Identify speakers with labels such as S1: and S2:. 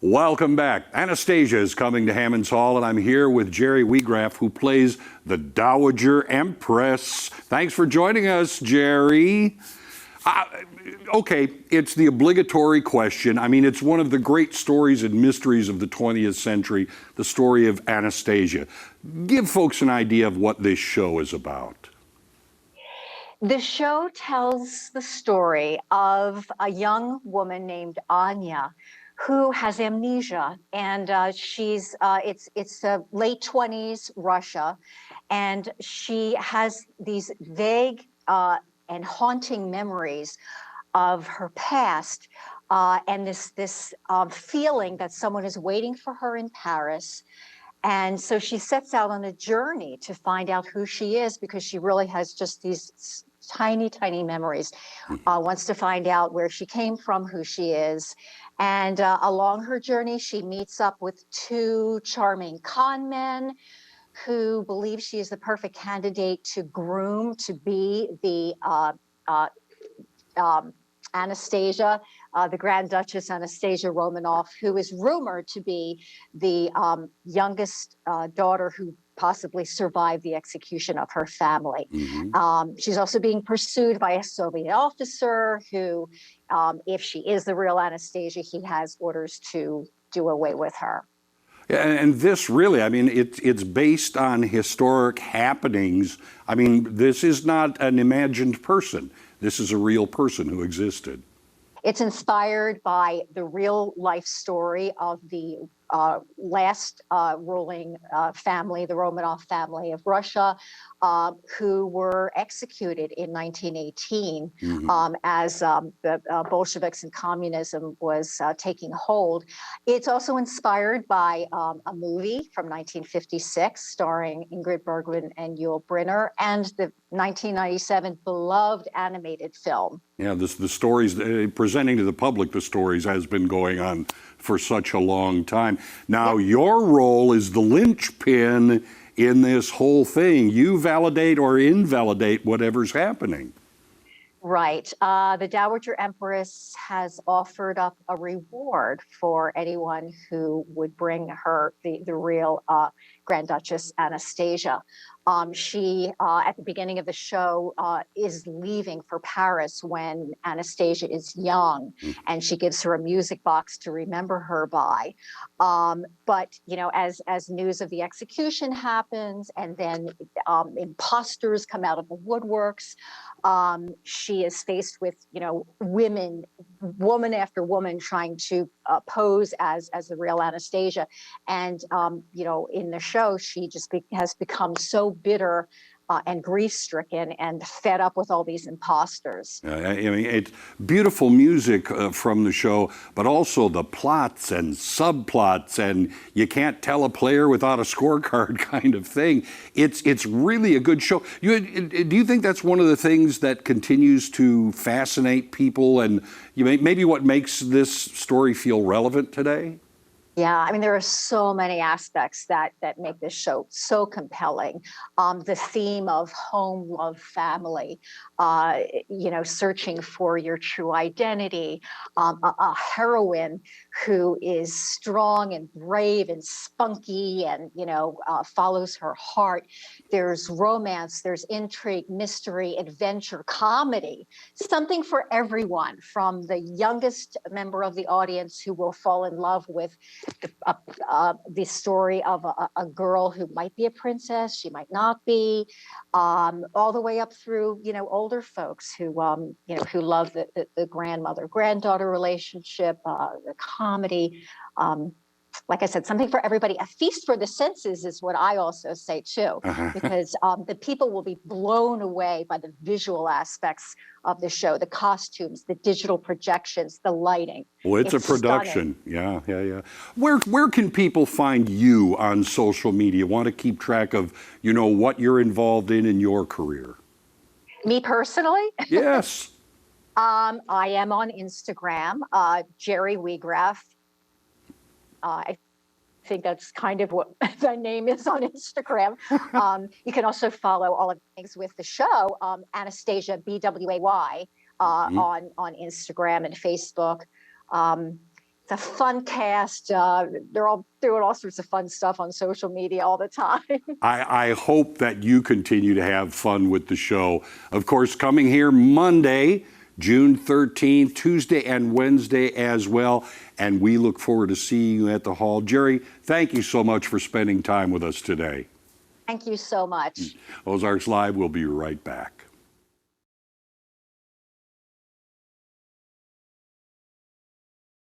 S1: Welcome back. Anastasia is coming to Hammons Hall, and I'm here with Jerry Wiegraff, who plays the Dowager Empress. Thanks for joining us, Jerry. Okay, it's the obligatory question. I mean, it's one of the great stories and mysteries of the 20th century, the story of Anastasia. Give folks an idea of what this show is about.
S2: The show tells the story of a young woman named Anya who has amnesia, and it's late 20s Russia, and she has these vague and haunting memories of her past, and this feeling that someone is waiting for her in Paris. And so she sets out on a journey to find out who she is, because she really has just these tiny, tiny memories. Wants to find out where she came from, who she is. And along her journey, she meets up with two charming con men who believe she is the perfect candidate to groom to be the Anastasia, the Grand Duchess Anastasia Romanov, who is rumored to be the youngest daughter who possibly survived the execution of her family. She's also being pursued by a Soviet officer who, if she is the real Anastasia, he has orders to do away with her.
S1: Yeah, and this really, I mean, it's based on historic happenings. I mean, this is not an imagined person. This is a real person who existed.
S2: It's inspired by the real life story of the last ruling family, the Romanov family of Russia, who were executed in 1918 as the Bolsheviks and communism was taking hold. It's also inspired by a movie from 1956 starring Ingrid Bergman and Yul Brynner, and the 1997 beloved animated film.
S1: Yeah, the stories, presenting to the public the stories has been going on for such a long time. Now, your role is the linchpin in this whole thing. You validate or invalidate whatever's happening.
S2: Right. The Dowager Empress has offered up a reward for anyone who would bring her the real Grand Duchess Anastasia. She, at the beginning of the show, is leaving for Paris when Anastasia is young, and she gives her a music box to remember her by. But, you know, as news of the execution happens, and then imposters come out of the woodworks, she is faced with, you know, woman after woman trying to pose as the real Anastasia. And, you know, in the show, she just has become so bitter and grief-stricken and fed up with all these imposters.
S1: I mean, it's beautiful music from the show, but also the plots and subplots, and you can't tell a player without a scorecard kind of thing. It's really a good show. Do you think that's one of the things that continues to fascinate people, and maybe what makes this story feel relevant today?
S2: Yeah, I mean, there are so many aspects that make this show so compelling. The theme of home, love, family, you know, searching for your true identity, a heroine who is strong and brave and spunky and, you know, follows her heart. There's romance, there's intrigue, mystery, adventure, comedy, something for everyone, from the youngest member of the audience who will fall in love with the story of a girl who might be a princess, she might not be, all the way up through, you know, older folks who, you know, who love the grandmother-granddaughter relationship, the comedy. Like I said, something for everybody. A feast for the senses is what I also say too, because the people will be blown away by the visual aspects of the show, the costumes, the digital projections, the lighting.
S1: Well, it's a production. Stunning. Yeah. Where can people find you on social media? Want to keep track of, you know, what you're involved in your career?
S2: Me personally?
S1: Yes.
S2: I am on Instagram, Jerry Wiegraff. I think that's kind of what the name is on Instagram. You can also follow all of the things with the show, Anastasia, BWAY, on Instagram and Facebook. It's a fun cast. They're all doing all sorts of fun stuff on social media all the time.
S1: I hope that you continue to have fun with the show. Of course, coming here Monday, June 13th, Tuesday and Wednesday as well. And we look forward to seeing you at the Hall. Jerry, thank you so much for spending time with us today.
S2: Thank you so much.
S1: Ozarks Live will be right back.